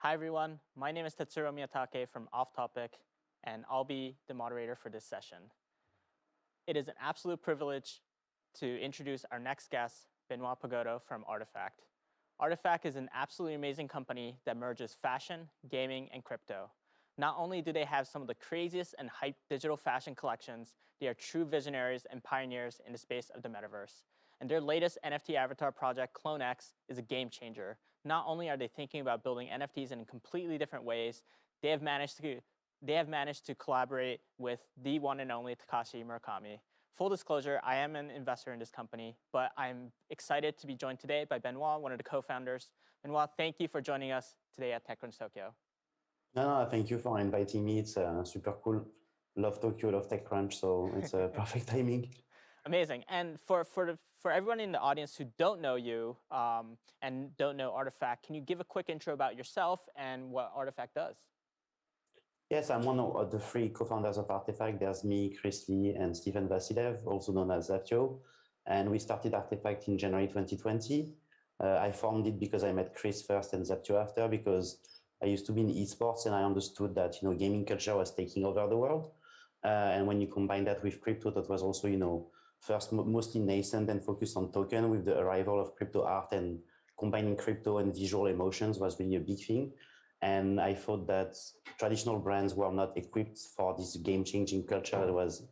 Hi everyone, my name is Tetsuro Miyatake from Off Topic, and I'll be the moderator for this session. It is an absolute privilege to introduce our next guest, Benoit Pagotto from Artifact. Artifact is an absolutely amazing company that merges fashion, gaming, and crypto. Not only do they have some of the craziest and hyped digital fashion collections, they are true visionaries and pioneers in the space of the metaverse. And their latest NFT avatar project, Clonex, is a game changer. Not only are they thinking about building NFTs in completely different ways, they have managed to collaborate with the one and only Takashi Murakami. Full disclosure, I am an investor in this company, but I'm excited to be joined today by Benoit, one of the co-founders. Benoit, thank you for joining us today at TechCrunch Tokyo. No, thank you for inviting me. It's super cool. Love Tokyo, love TechCrunch, so it's a perfect timing. Amazing. And for everyone in the audience who don't know you and don't know Artifact, can you give a quick intro about yourself and what Artifact does? Yes, I'm one of the three co-founders of Artifact. There's me, Chris Lee, and Stephen Vasilev, also known as Zatio. And we started Artifact in January 2020. I formed it because I met Chris first and Zatio after, because I used to be in esports and I understood that gaming culture was taking over the world. And when you combine that with crypto, that was also first mostly nascent and focused on token. With the arrival of crypto art and combining crypto and visual emotions was really a big thing. And I thought that traditional brands were not equipped for this game-changing culture that was,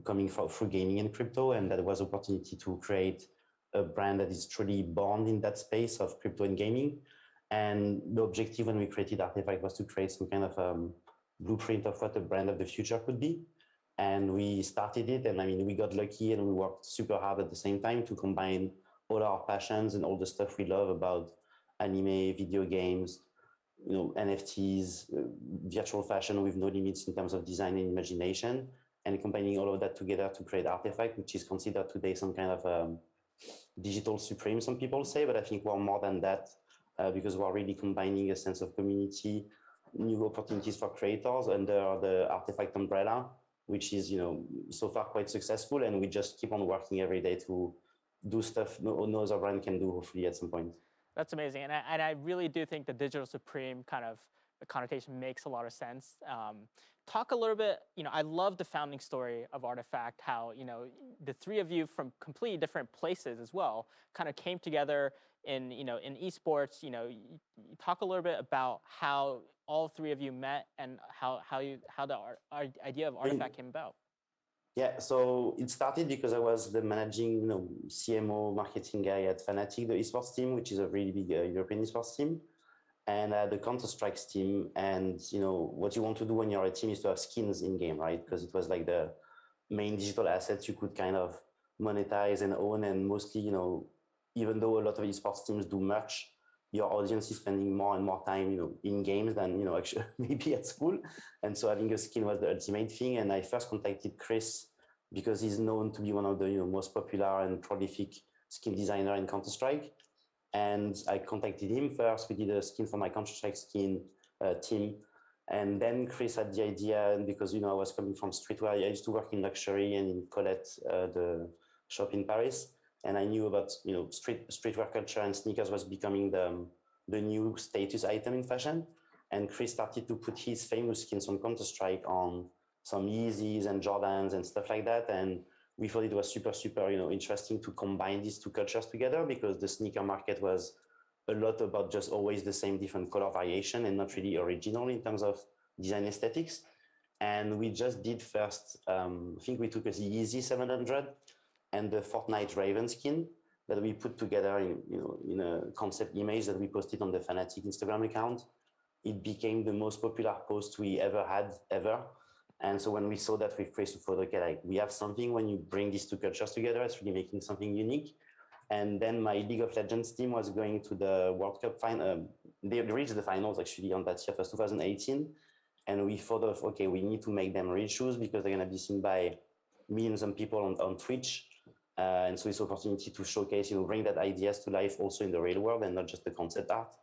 coming through gaming and crypto, and that was opportunity to create a brand that is truly born in that space of crypto and gaming. And the objective when we created Artifact was to create some kind of blueprint of what a brand of the future could be. And we started it, and we got lucky and we worked super hard at the same time to combine all our passions and all the stuff we love about anime, video games, NFTs, virtual fashion with no limits in terms of design and imagination, and combining all of that together to create Artifact, which is considered today some kind of digital supreme, some people say, but I think we're more than that because we're really combining a sense of community, new opportunities for creators under the Artifact umbrella, which is, so far quite successful. And we just keep on working every day to do stuff no other brand can do, hopefully, at some point. That's amazing. And I really do think the digital supreme kind of connotation makes a lot of sense. Talk a little bit, I love the founding story of Artifact, how, the three of you from completely different places as well kind of came together in esports. You talk a little bit about how all three of you met and how the idea of Artifact came about. Yeah, so it started because I was the managing CMO marketing guy at Fnatic, the esports team, which is a really big European esports team. And the Counter-Strike team. And what you want to do when you're a team is to have skins in game, right? Because it was like the main digital assets you could kind of monetize and own. And mostly, even though a lot of esports teams do merch, your audience is spending more and more time, in games than actually maybe at school. And so having a skin was the ultimate thing. And I first contacted Chris because he's known to be one of the most popular and prolific skin designer in Counter-Strike. And I contacted him first. We did a skin for my Counter-Strike skin team. And then Chris had the idea, and because, I was coming from streetwear, I used to work in luxury and in Colette, the shop in Paris. And I knew about, streetwear culture, and sneakers was becoming the new status item in fashion. And Chris started to put his famous skins from Counter-Strike on some Yeezys and Jordans and stuff like that. And we thought it was super, super, interesting to combine these two cultures together, because the sneaker market was a lot about just always the same different color variation and not really original in terms of design aesthetics. And we just did first, I think we took a Yeezy 700 and the Fortnite Raven skin that we put together in a concept image that we posted on the Fnatic Instagram account. It became the most popular post we ever had, ever. And so when we saw that with Chris, we thought, okay, we have something. When you bring these two cultures together, it's really making something unique. And then my League of Legends team was going to the World Cup final. They reached the finals actually on that year, it was 2018. And we thought of, okay, we need to make them real shoes because they're going to be seen by millions of people on Twitch. And so it's an opportunity to showcase, bring that ideas to life also in the real world and not just the concept art.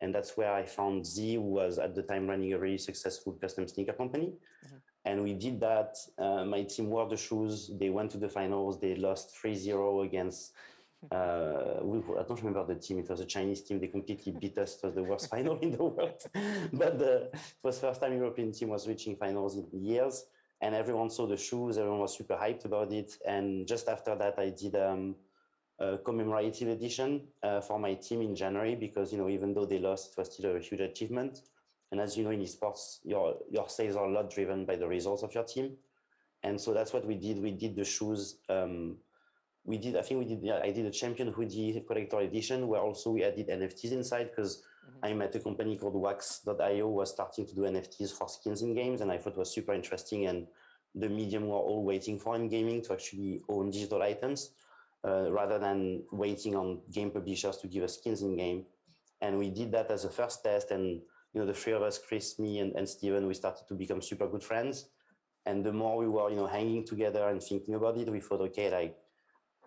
And that's where I found Z, who was at the time running a really successful custom sneaker company. Mm-hmm. And we did that. My team wore the shoes. They went to the finals. They lost 3-0 against I don't remember the team. It was a Chinese team. They completely beat us. It was the worst final in the world. But it was the first time European team was reaching finals in years. And everyone saw the shoes. Everyone was super hyped about it. And just after that, I did a commemorative edition for my team in January because, even though they lost, it was still a huge achievement. And as you know, in esports, your sales are a lot driven by the results of your team. And so that's what we did. We did the shoes. I did a champion hoodie collector edition where also we added NFTs inside because I'm at a company called Wax.io was starting to do NFTs for skins in games. And I thought it was super interesting. And the medium we're all waiting for in gaming to actually own digital items rather than waiting on game publishers to give us skins in game. And we did that as a first test. And, the three of us, Chris, me, and Steven, we started to become super good friends. And the more we were, hanging together and thinking about it, we thought, okay, like,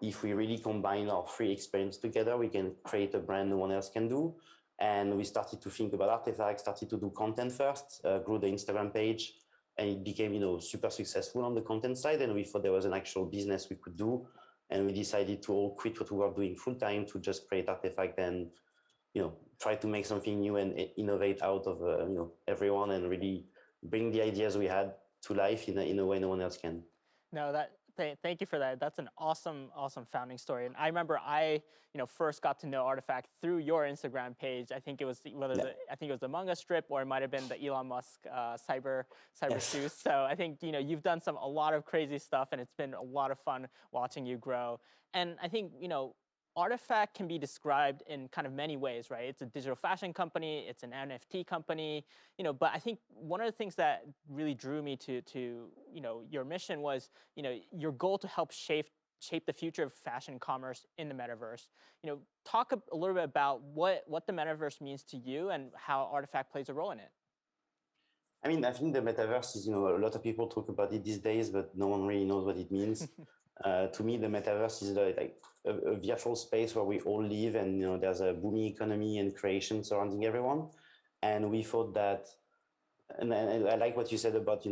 if we really combine our three experiences together, we can create a brand no one else can do. And we started to think about artifacts, started to do content first, grew the Instagram page, and it became, super successful on the content side. And we thought there was an actual business we could do. And we decided to all quit what we were doing full time to just create artifact and, try to make something new and innovate out of, everyone and really bring the ideas we had to life in a way no one else can. No, thank you for that. That's an awesome founding story. And I remember I, first got to know Artifact through your Instagram page. I think it was the Among Us strip, or it might have been the Elon Musk cyber shoes. So I think you've done a lot of crazy stuff, and it's been a lot of fun watching you grow. And I think Artifact can be described in kind of many ways, right? It's a digital fashion company, it's an NFT company, but I think one of the things that really drew me to your mission was, your goal to help shape the future of fashion commerce in the metaverse. Talk a little bit about what the metaverse means to you and how Artifact plays a role in it. I mean, I think the metaverse is, a lot of people talk about it these days, but no one really knows what it means. To me, the metaverse is like a virtual space where we all live, and there's a booming economy and creation surrounding everyone. And we thought that, and I like what you said about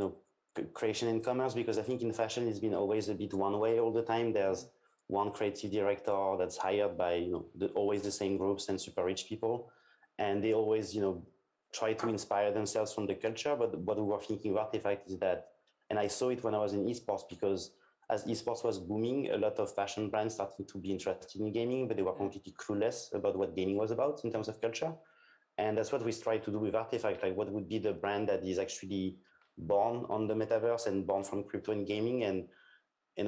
creation and commerce, because I think in fashion it's been always a bit one way all the time. There's one creative director that's hired by always the same groups and super rich people, and they always try to inspire themselves from the culture. But what we were thinking of Artifact is that, and I saw it when I was in esports, because as esports was booming, a lot of fashion brands started to be interested in gaming, but they were completely clueless about what gaming was about in terms of culture. And that's what we tried to do with Artifact. Like, what would be the brand that is actually born on the metaverse and born from crypto and gaming? And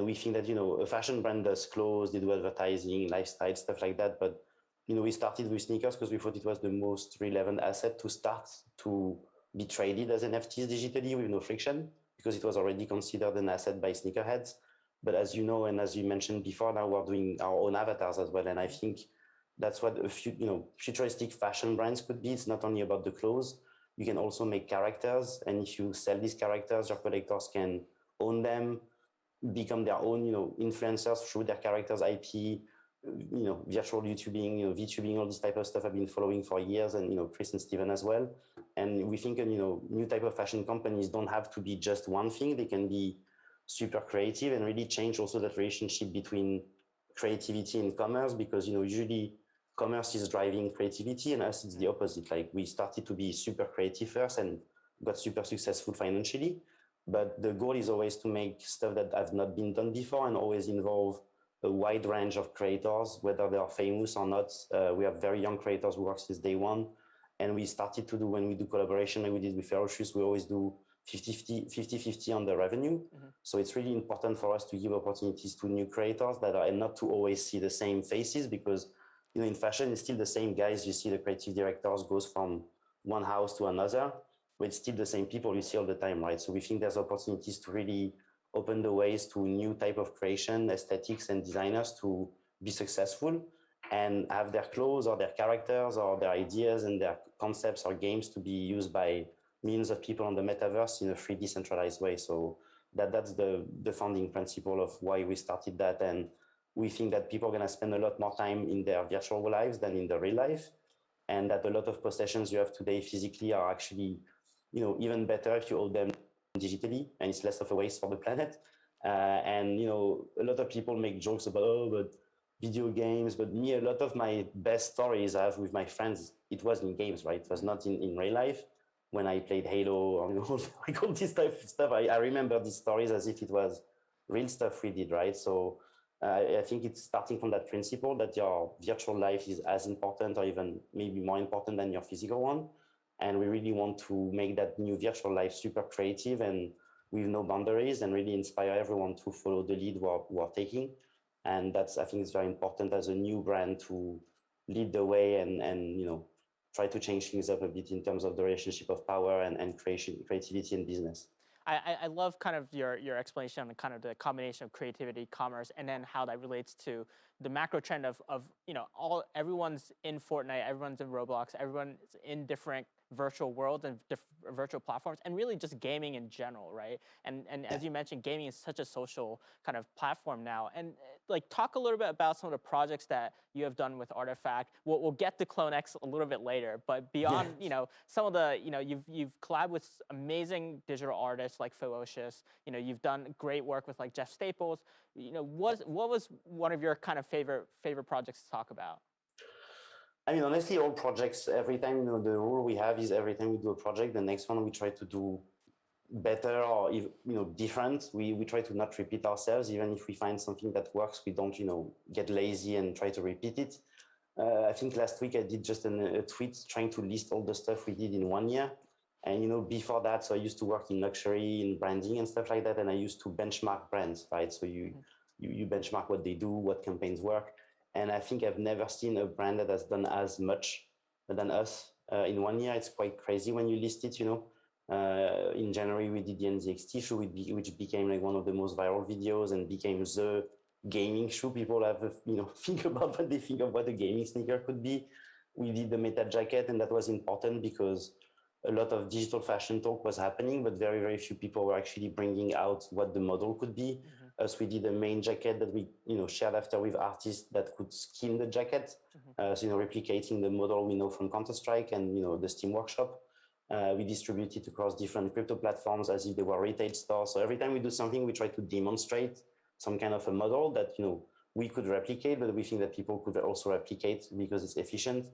we think that, a fashion brand does clothes, they do advertising, lifestyle, stuff like that. But, we started with sneakers because we thought it was the most relevant asset to start to be traded as NFTs digitally with no friction, because it was already considered an asset by sneakerheads. But as you know, and as you mentioned before, now we're doing our own avatars as well. And I think that's what futuristic fashion brands could be. It's not only about the clothes. You can also make characters. And if you sell these characters, your collectors can own them, become their own, influencers through their characters' IP, virtual YouTubing, VTubing, all this type of stuff I've been following for years, and, Chris and Steven as well. And we think, new type of fashion companies don't have to be just one thing. They can be super creative and really change also that relationship between creativity and commerce, because usually commerce is driving creativity, and us it's the opposite. Like, we started to be super creative first and got super successful financially, but the goal is always to make stuff that have not been done before and always involve a wide range of creators, whether they are famous or not. We have very young creators who work since day one, and we started to do, when we do collaboration like we did with Ferocious, we always do 50-50 on the revenue. Mm-hmm. So it's really important for us to give opportunities to new creators that are, and not to always see the same faces, because in fashion it's still the same guys. You see the creative directors goes from one house to another, but it's still the same people you see all the time, right? So we think there's opportunities to really open the ways to new type of creation, aesthetics, and designers to be successful and have their clothes or their characters or their ideas and their concepts or games to be used by millions of people on the metaverse in a free, decentralized way. So that's the founding principle of why we started that. And we think that people are going to spend a lot more time in their virtual lives than in the real life. And that a lot of possessions you have today physically are actually, even better if you hold them digitally, and it's less of a waste for the planet. And, a lot of people make jokes about, but video games. But me, a lot of my best stories I have with my friends, it was in games, right? It was not in real life. When I played Halo or like all this type of stuff, I remember these stories as if it was real stuff we did, right? So I think it's starting from that principle that your virtual life is as important or even maybe more important than your physical one. And we really want to make that new virtual life super creative and with no boundaries and really inspire everyone to follow the lead we're taking. And that's, I think it's very important as a new brand to lead the way and you know, try to change things up a bit in terms of the relationship of power and creativity in business. I love kind of your explanation on kind of the combination of creativity, commerce, and then how that relates to the macro trend of you know, everyone's in Fortnite, everyone's in Roblox, everyone's in different virtual worlds and virtual platforms, and really just gaming in general, right? And as you mentioned, gaming is such a social kind of platform now. And like, talk a little bit about some of the projects that you have done with Artifact. We'll get to Clonex a little bit later, but beyond, you know, some of the, you know, you've collabed with amazing digital artists like Ferocious. You know, you've done great work with like Jeff Staples. You know, what was one of your kind of favorite projects to talk about? I mean, honestly, all projects, every time, you know, the rule we have is every time we do a project, the next one we try to do better or, you know, different. We try to not repeat ourselves. Even if we find something that works, we don't, you know, get lazy and try to repeat it. I think last week I did just a tweet trying to list all the stuff we did in 1 year. And, you know, before that, so I used to work in luxury, in branding and stuff like that. And I used to benchmark brands, right? So you benchmark what they do, what campaigns work. And I think I've never seen a brand that has done as much than us in 1 year. It's quite crazy when you list it, you know. In January, we did the NZXT shoe, which became like one of the most viral videos and became the gaming shoe. People have, you know, think about what they think of what a gaming sneaker could be. We did the Meta jacket, and that was important because a lot of digital fashion talk was happening, but very, very few people were actually bringing out what the model could be. Mm-hmm. Us, we did a main jacket that we, you know, shared after with artists that could skin the jacket. Mm-hmm. So, you know, replicating the model we know from Counter-Strike and, you know, the Steam Workshop. We distribute it across different crypto platforms as if they were retail stores. So every time we do something, we try to demonstrate some kind of a model that, you know, we could replicate, but we think that people could also replicate because it's efficient.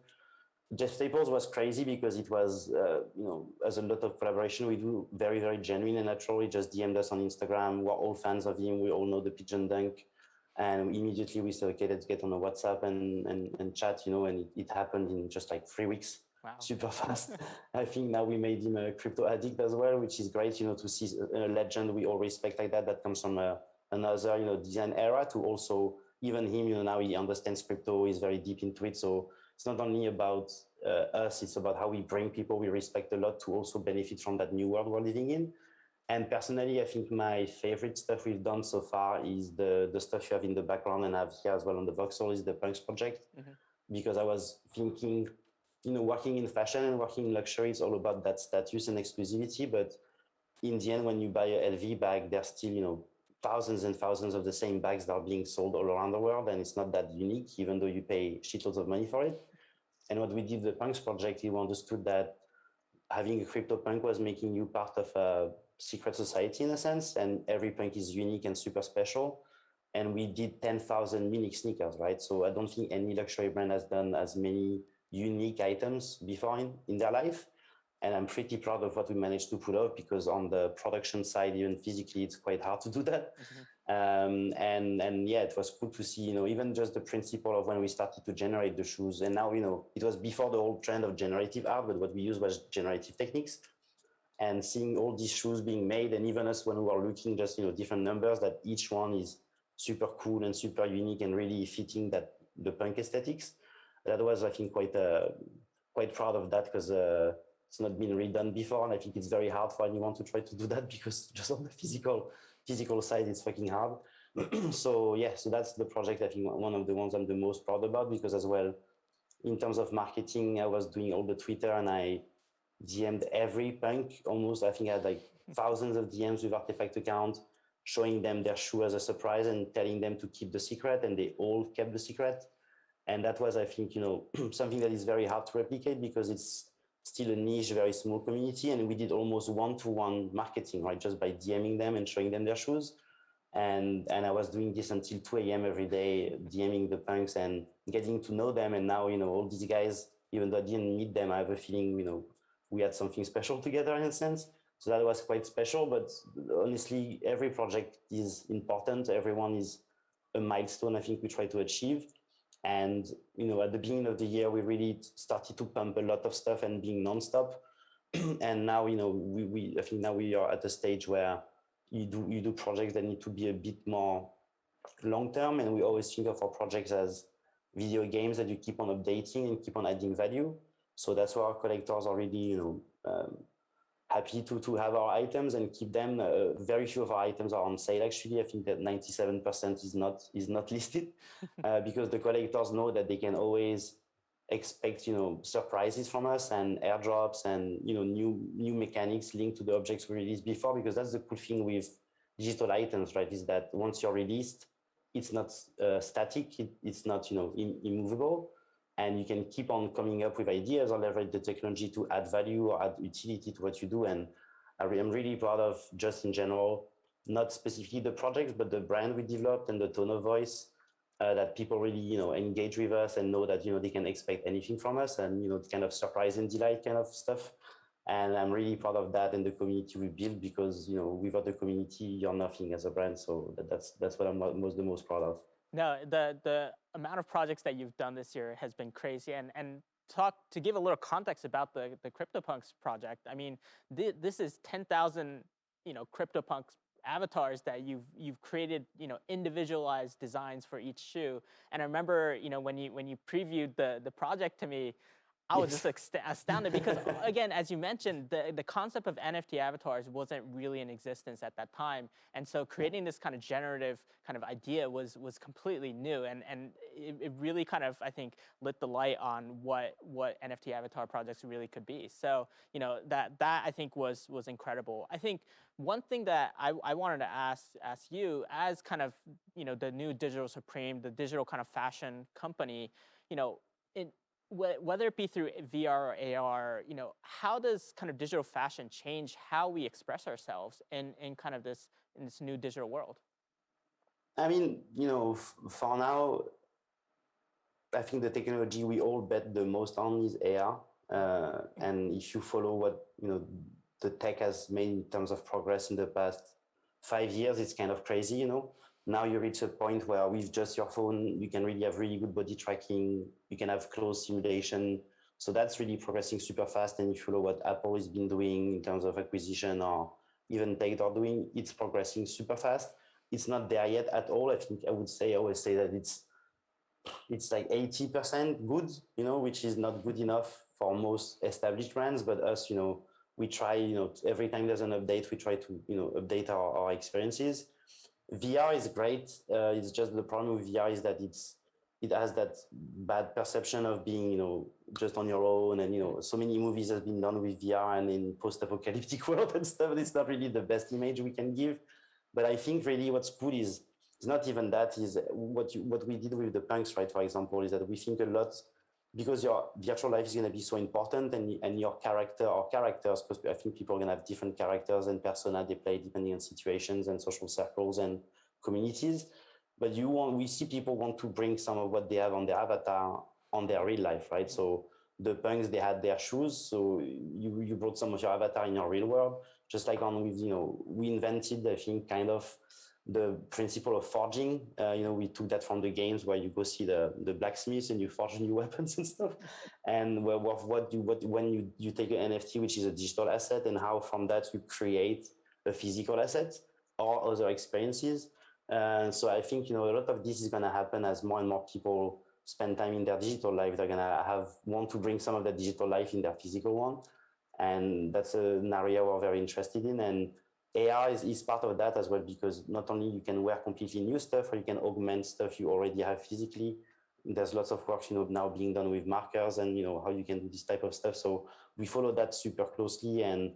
Jeff Staples was crazy because it was, you know, as a lot of collaboration, we do very, very genuine and natural. He just DM'd us on Instagram. We're all fans of him. We all know the pigeon dunk. And immediately we said, okay, let's get on a WhatsApp and chat, you know, and it happened in just like 3 weeks. Wow. Super fast. I think now we made him a crypto addict as well, which is great, you know, to see a legend we all respect like that comes from another, you know, design era to also, even him, you know, now he understands crypto, he's very deep into it. So it's not only about us, it's about how we bring people we respect a lot to also benefit from that new world we're living in. And personally, I think my favorite stuff we've done so far is the stuff you have in the background and I have here as well on the Voxel is the Punks project. Mm-hmm. Because I was thinking, you know, working in fashion and working in luxury, it's all about that status and exclusivity. But in the end, when you buy a LV bag, there's still, you know, thousands and thousands of the same bags that are being sold all around the world. And it's not that unique, even though you pay shitloads of money for it. And what we did, the Punks project, we understood that having a crypto punk was making you part of a secret society in a sense. And every punk is unique and super special. And we did 10,000 unique sneakers, right? So I don't think any luxury brand has done as many unique items before in their life. And I'm pretty proud of what we managed to pull off because on the production side, even physically, it's quite hard to do that. Mm-hmm. And yeah, it was cool to see, you know, even just the principle of when we started to generate the shoes. And now, you know, it was before the whole trend of generative art, but what we used was generative techniques. And seeing all these shoes being made, and even us when we were looking just, you know, different numbers, that each one is super cool and super unique and really fitting that the punk aesthetics. That was, I think, quite proud of that because it's not been redone before, and I think it's very hard for anyone to try to do that because just on the physical side, it's fucking hard. So yeah, so that's the project. I think one of the ones I'm the most proud about because as well, in terms of marketing, I was doing all the Twitter and I DM'd every punk almost. I think I had like thousands of DMs with Artifact account, showing them their shoe as a surprise and telling them to keep the secret, and they all kept the secret. And that was, I think, you know, something that is very hard to replicate because it's still a niche, very small community. And we did almost one-to-one marketing, right? Just by DMing them and showing them their shoes. And I was doing this until 2 a.m. every day, DMing the punks and getting to know them. And now, all these guys, even though I didn't meet them, I have a feeling, we had something special together in a sense. So that was quite special. But honestly, every project is important. Everyone is a milestone I think we try to achieve. And, at the beginning of the year, we really started to pump a lot of stuff and being nonstop. And now, I think now we are at a stage where you do projects that need to be a bit more long-term. And we always think of our projects as video games that you keep on updating and keep on adding value. So that's why our collectors are really, happy to have our items and keep them. Very few of our items are on sale. Actually, I think that 97% is not listed because the collectors know that they can always expect surprises from us and airdrops and new mechanics linked to the objects we released before, because that's the cool thing with digital items, right? Is that once you're released, it's not static, it's not immovable, and you can keep on coming up with ideas or leverage the technology to add value or add utility to what you do. And I'm really proud of, just in general, not specifically the projects, but the brand we developed and the tone of voice that people really engage with us and know that they can expect anything from us, and kind of surprise and delight kind of stuff. And I'm really proud of that and the community we built, because without the community you're nothing as a brand. So that's what I'm the most proud of. No, the amount of projects that you've done this year has been crazy. And to give a little context about the Cryptopunks project, I mean, this is 10,000 Cryptopunks avatars that you've created, individualized designs for each shoe. And I remember, when you previewed the project to me, I was just astounded because, again, as you mentioned, the concept of NFT avatars wasn't really in existence at that time. And so creating this kind of generative kind of idea was completely new. And it really kind of, I think, lit the light on what NFT avatar projects really could be. So, that I think was incredible. I think one thing that I wanted to ask you, as kind of, the new digital supreme, the digital kind of fashion company, whether it be through VR or AR, how does kind of digital fashion change how we express ourselves in kind of this new digital world? I mean, for now, I think the technology we all bet the most on is AR. And if you follow what the tech has made in terms of progress in the past 5 years, it's kind of crazy. Now you reach a point where with just your phone, you can really have really good body tracking. You can have clothes simulation. So that's really progressing super fast. And if you follow what Apple has been doing in terms of acquisition, or even tech they're doing, it's progressing super fast. It's not there yet at all. I think I always say that it's like 80% good, which is not good enough for most established brands. But us, we try, every time there's an update, we try to, update our experiences. VR is great. It's just the problem with VR is that it has that bad perception of being, just on your own. And, so many movies have been done with VR and in post-apocalyptic world and stuff. It's not really the best image we can give. But I think really what's cool is not even that, is what we did with the punks, right? For example, is that we think a lot, because your virtual life is going to be so important, and your character or characters, because I think people are going to have different characters and persona they play depending on situations and social circles and communities. But we see people want to bring some of what they have on their avatar on their real life, right? So the punks, they had their shoes, so you brought some of your avatar in your real world. Just like we invented, I think, kind of the principle of forging. We took that from the games where you go see the blacksmiths and you forge new weapons and stuff. And when you take an NFT, which is a digital asset, and how from that you create a physical asset or other experiences. So I think a lot of this is going to happen as more and more people spend time in their digital life. They're going to want to bring some of that digital life in their physical one, and that's an area we're very interested in. And AR is part of that as well, because not only you can wear completely new stuff, or you can augment stuff you already have physically. There's lots of work, now being done with markers and, how you can do this type of stuff. So we follow that super closely, and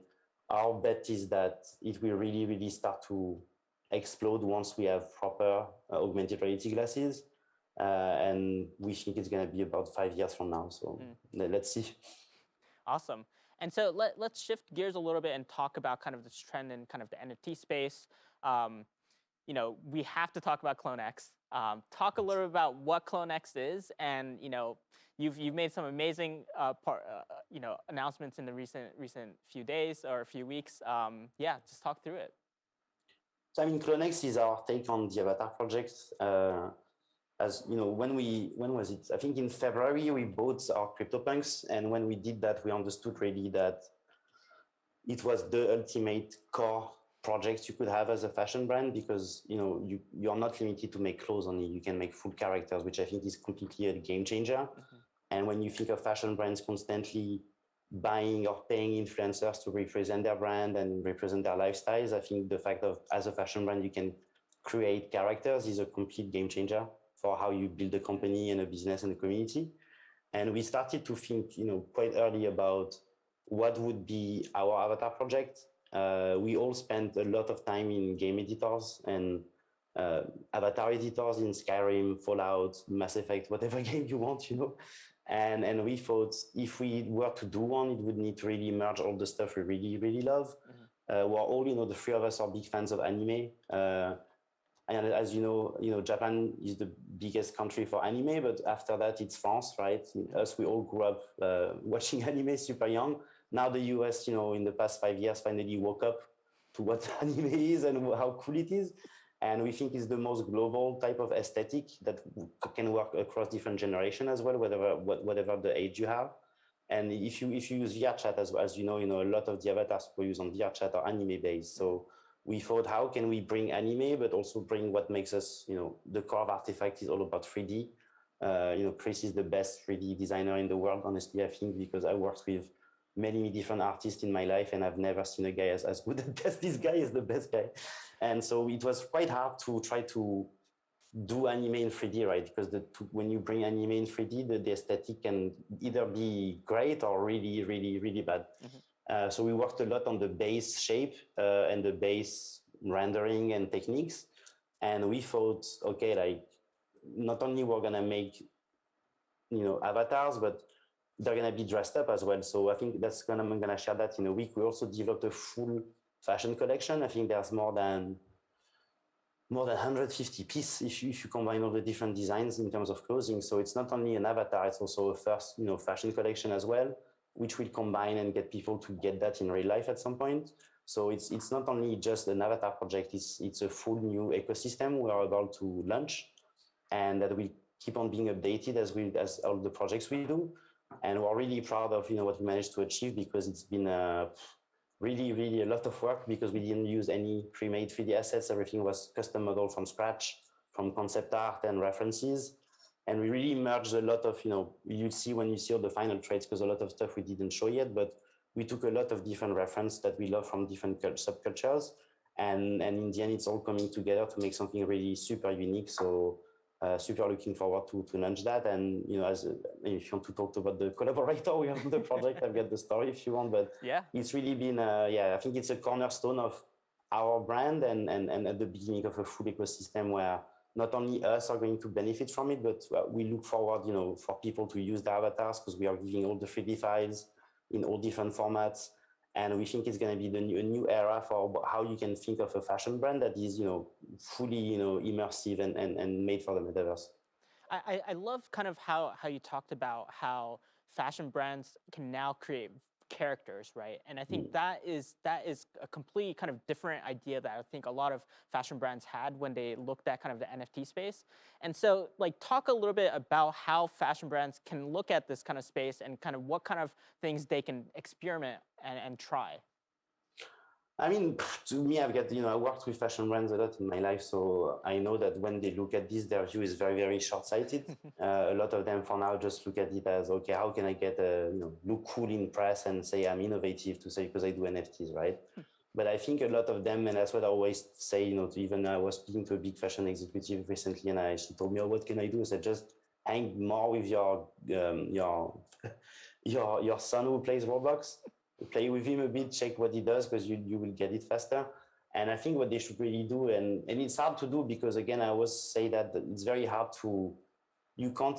our bet is that it will really, really start to explode once we have proper augmented reality glasses. And we think it's going to be about 5 years from now. So let's see. Awesome. And so let's shift gears a little bit and talk about kind of this trend in kind of the NFT space. we have to talk about Clonex. Talk a little bit about what Clonex is, and you've made some amazing announcements in the recent few days or a few weeks. Yeah, just talk through it. So I mean, Clonex is our take on the Avatar project. As you know, when was it? I think in February we bought our Cryptopunks, and when we did that, we understood really that it was the ultimate core project you could have as a fashion brand, because you're not limited to make clothes only. You can make full characters, which I think is completely a game changer. Mm-hmm. And when you think of fashion brands constantly buying or paying influencers to represent their brand and represent their lifestyles, I think the fact of as a fashion brand you can create characters is a complete game changer for how you build a company and a business and a community. And we started to think, quite early about what would be our avatar project. We all spent a lot of time in game editors and avatar editors in Skyrim, Fallout, Mass Effect, whatever game you want, And we thought if we were to do one, it would need to really merge all the stuff we really, really love. Mm-hmm. We're all, the three of us are big fans of anime. And as you know, Japan is the biggest country for anime, but after that it's France, right? Us, we all grew up watching anime super young. Now the US, in the past 5 years, finally woke up to what anime is and how cool it is. And we think it's the most global type of aesthetic that can work across different generations as well, whatever the age you have. And if you use VRChat as you know, a lot of the avatars we use on VRChat are anime based. So we thought, how can we bring anime, but also bring what makes us, the core of Artifact is all about 3D. Chris is the best 3D designer in the world, honestly, I think, because I worked with many different artists in my life, and I've never seen a guy as good as this guy is the best guy. And so it was quite hard to try to do anime in 3D, right? Because when you bring anime in 3D, the aesthetic can either be great or really, really, really bad. Mm-hmm. So we worked a lot on the base shape and the base rendering and techniques. And we thought, okay, like not only we're going to make, avatars, but they're going to be dressed up as well. So I think I'm going to share that in a week. We also developed a full fashion collection. I think there's more than 150 pieces if you combine all the different designs in terms of clothing. So it's not only an avatar, it's also a first, fashion collection as well, which will combine and get people to get that in real life at some point. So it's not only just an avatar project, it's a full new ecosystem we are about to launch, and that will keep on being updated as all the projects we do. And we're really proud of what we managed to achieve, because it's been really, really a lot of work, because we didn't use any pre-made 3D assets. Everything was custom modeled from scratch, from concept art and references. And we really merged a lot of, you'll see when you see all the final traits, because a lot of stuff we didn't show yet, but we took a lot of different references that we love from different subcultures. And in the end, it's all coming together to make something really super unique. So super looking forward to launch that. And if you want to talk about the collaborator we have on the project, I've got the story if you want. But yeah, it's really been I think it's a cornerstone of our brand and at the beginning of a full ecosystem where not only us are going to benefit from it, but we look forward for people to use the avatars, because we are giving all the 3D files in all different formats. And we think it's going to be a new era for how you can think of a fashion brand that is, fully, immersive and made for the metaverse. I love kind of how you talked about how fashion brands can now create characters, right? And I think that is a complete kind of different idea that I think a lot of fashion brands had when they looked at kind of the NFT space. And so talk a little bit about how fashion brands can look at this kind of space and kind of what kind of things they can experiment and try. I mean, to me, I've got, I worked with fashion brands a lot in my life, so I know that when they look at this, their view is very, very short-sighted. A lot of them, for now, just look at it as, okay, how can I get, look cool in press and say I'm innovative to say because I do NFTs, right? But I think a lot of them, and that's what I always say, even I was speaking to a big fashion executive recently, and she told me, oh, what can I do? I said, just hang more with your son who plays Roblox. Play with him a bit, check what he does, because you will get it faster. And I think what they should really do, and it's hard to do because, again, I always say that it's very hard you can't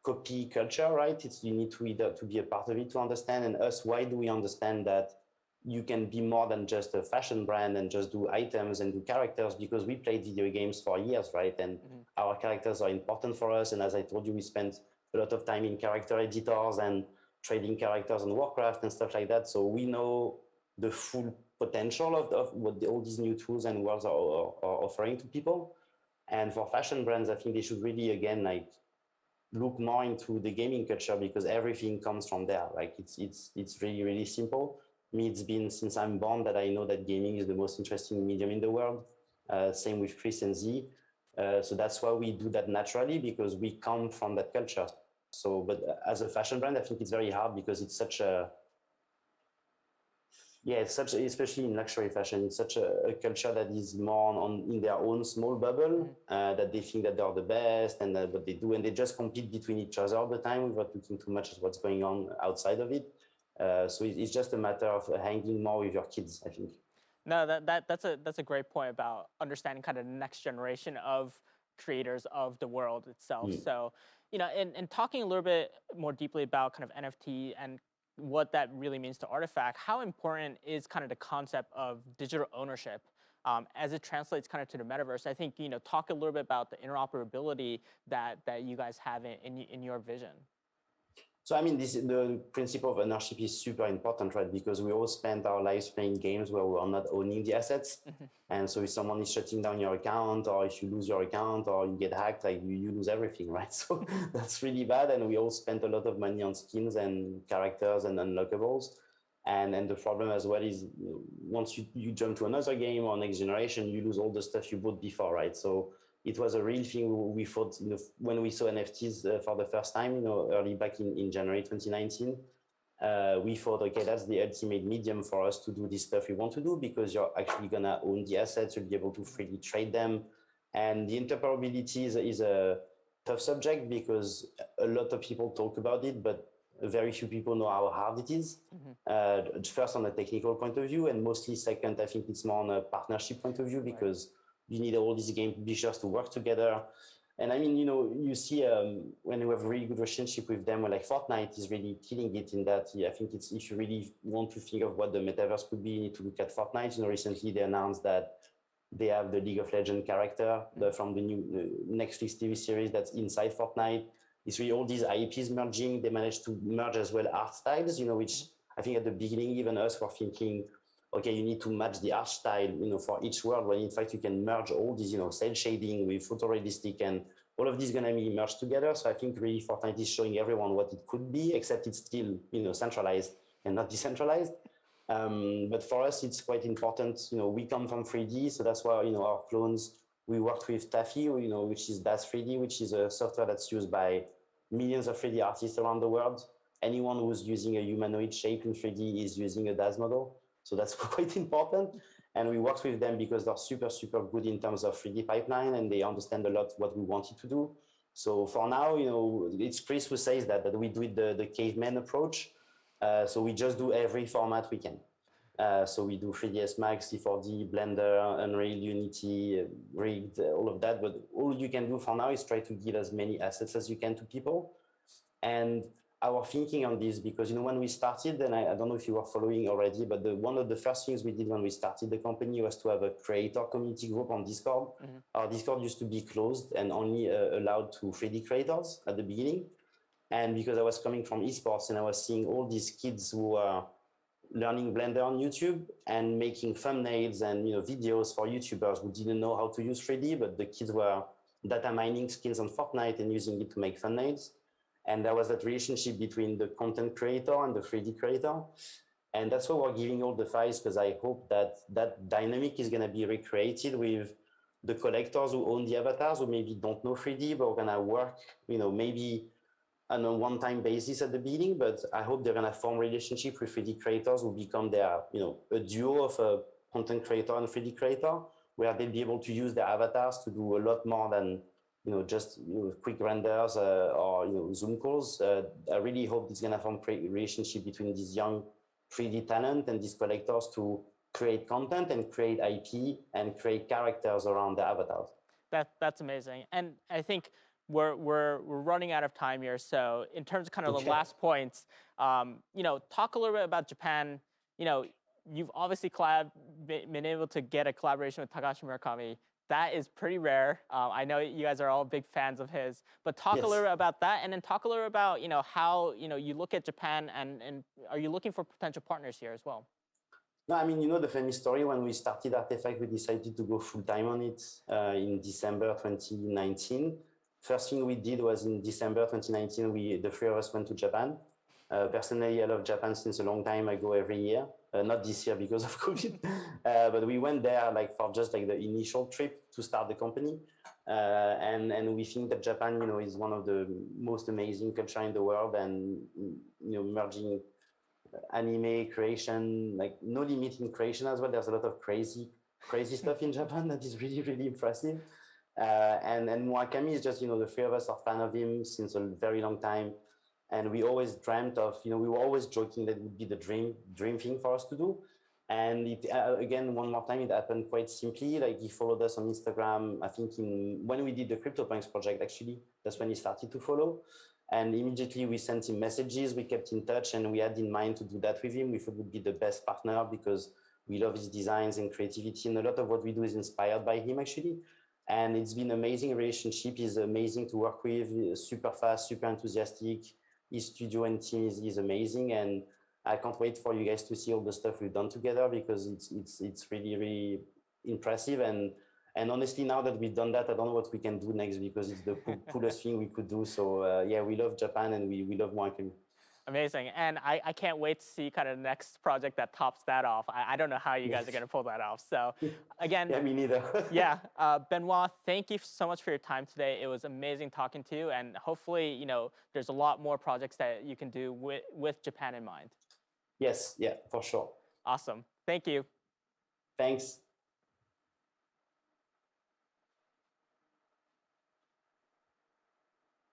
copy culture, right? You need to either to be a part of it to understand. And us, why do we understand that you can be more than just a fashion brand and just do items and do characters, because we played video games for years, right? And our characters are important for us. And as I told you, we spent a lot of time in character editors and trading characters on Warcraft and stuff like that. So we know the full potential of what all these new tools and worlds are offering to people. And for fashion brands, I think they should really, again, like look more into the gaming culture, because everything comes from there. Like it's really, really simple. Me, it's been since I'm born that I know that gaming is the most interesting medium in the world. Same with Chris and Z. So that's why we do that naturally, because we come from that culture. So, but as a fashion brand, I think it's very hard, because it's such a, especially in luxury fashion, it's such a culture that is more in their own small bubble, that they think that they're the best and what they do, and they just compete between each other all the time without looking too much at what's going on outside of it. So it's just a matter of hanging more with your kids, I think. No, that's a great point about understanding kind of the next generation of creators of the world itself. So, and talking a little bit more deeply about kind of NFT and what that really means to Artifact, how important is kind of the concept of digital ownership as it translates kind of to the metaverse? I think, talk a little bit about the interoperability that you guys have in your vision. So, I mean, the principle of ownership is super important, right? Because we all spend our lives playing games where we are not owning the assets. And so if someone is shutting down your account, or if you lose your account, or you get hacked, like you lose everything, right? So that's really bad. And we all spent a lot of money on skins and characters and unlockables. And the problem as well is, once you jump to another game or next generation, you lose all the stuff you bought before, right? So it was a real thing we thought, when we saw NFTs for the first time, early back in January 2019, we thought, okay, that's the ultimate medium for us to do this stuff we want to do, because you're actually going to own the assets, you'll be able to freely trade them. And the interoperability is a tough subject, because a lot of people talk about it, but very few people know how hard it is. First, on a technical point of view, and mostly second, I think it's more on a partnership point of view, because you need all these game publishers to work together. And I mean, you see when you have a really good relationship with them, like Fortnite is really killing it in that. I think it's, if you really want to think of what the metaverse could be, you need to look at Fortnite. Recently they announced that they have the League of Legends character from the new Netflix TV series that's inside Fortnite. It's really all these IPs merging. They managed to merge as well art styles, which I think at the beginning, even us were thinking, okay, you need to match the art style, for each world, when in fact you can merge all these, cell shading with photorealistic, and all of this is going to be merged together. So I think really Fortnite is showing everyone what it could be, except it's still, centralized and not decentralized. But for us, it's quite important. We come from 3D, so that's why, our clones, we worked with Taffy, which is DAZ 3D, which is a software that's used by millions of 3D artists around the world. Anyone who's using a humanoid shape in 3D is using a DAZ model. So that's quite important. And we worked with them because they're super, super good in terms of 3D pipeline, and they understand a lot what we wanted to do. So for now, it's Chris who says that we do it the caveman approach. So we just do every format we can. So we do 3ds Max, C4D, Blender, Unreal, Unity, Rigged, all of that. But all you can do for now is try to give as many assets as you can to people. And our thinking on this, because when we started, and I don't know if you were following already, but one of the first things we did when we started the company was to have a creator community group on Discord. Our Discord used to be closed and only allowed to 3D creators at the beginning. And because I was coming from esports and I was seeing all these kids who are learning Blender on YouTube and making thumbnails and videos for YouTubers who didn't know how to use 3D, but the kids were data mining skins on Fortnite and using it to make thumbnails. And there was that relationship between the content creator and the 3D creator. And that's why we're giving all the files, because I hope that dynamic is going to be recreated with the collectors who own the avatars, who maybe don't know 3D, but are going to work, maybe on a one-time basis at the beginning. But I hope they're going to form relationship with 3D creators who become their, a duo of a content creator and 3D creator, where they'll be able to use their avatars to do a lot more than just quick renders or Zoom calls. I really hope it's going to form a relationship between these young 3D talent and these collectors to create content and create IP and create characters around the avatars. That's amazing. And I think we're running out of time here. So in terms of kind of the last points, talk a little bit about Japan. you've obviously been able to get a collaboration with Takashi Murakami. That is pretty rare. I know you guys are all big fans of his, but talk a little bit about that, and then talk a little about how you look at Japan, and are you looking for potential partners here as well? No, I mean, the funny story, when we started Artifact, we decided to go full time on it in December 2019. First thing we did was in December 2019, the three of us went to Japan. Personally, I love Japan since a long time. I go every year. Not this year because of COVID, but we went there for just the initial trip to start the company. And we think that Japan, is one of the most amazing culture in the world, and merging anime creation, no limit in creation as well. There's a lot of crazy stuff in Japan that is really, really impressive. And Murakami is just, the three of us are fan of him since a very long time. And we always dreamt of, we were always joking that it would be the dream thing for us to do. And it, again, one more time, it happened quite simply. He followed us on Instagram. I think when we did the Cryptopunks project, actually, that's when he started to follow. And immediately we sent him messages, we kept in touch, and we had in mind to do that with him. We thought would be the best partner because we love his designs and creativity. And a lot of what we do is inspired by him, actually. And it's been an amazing relationship. He's amazing to work with, super fast, super enthusiastic. His studio and team is amazing, and I can't wait for you guys to see all the stuff we've done together because it's really, really impressive. And honestly, now that we've done that, I don't know what we can do next because it's the coolest thing we could do. So yeah, we love Japan and we love Murakami. Amazing. And I can't wait to see kind of the next project that tops that off. I don't know how you guys are going to pull that off. So again, yeah, me neither. yeah, Benoit, thank you so much for your time today. It was amazing talking to you. And hopefully, there's a lot more projects that you can do with Japan in mind. Yes, yeah, for sure. Awesome. Thank you. Thanks.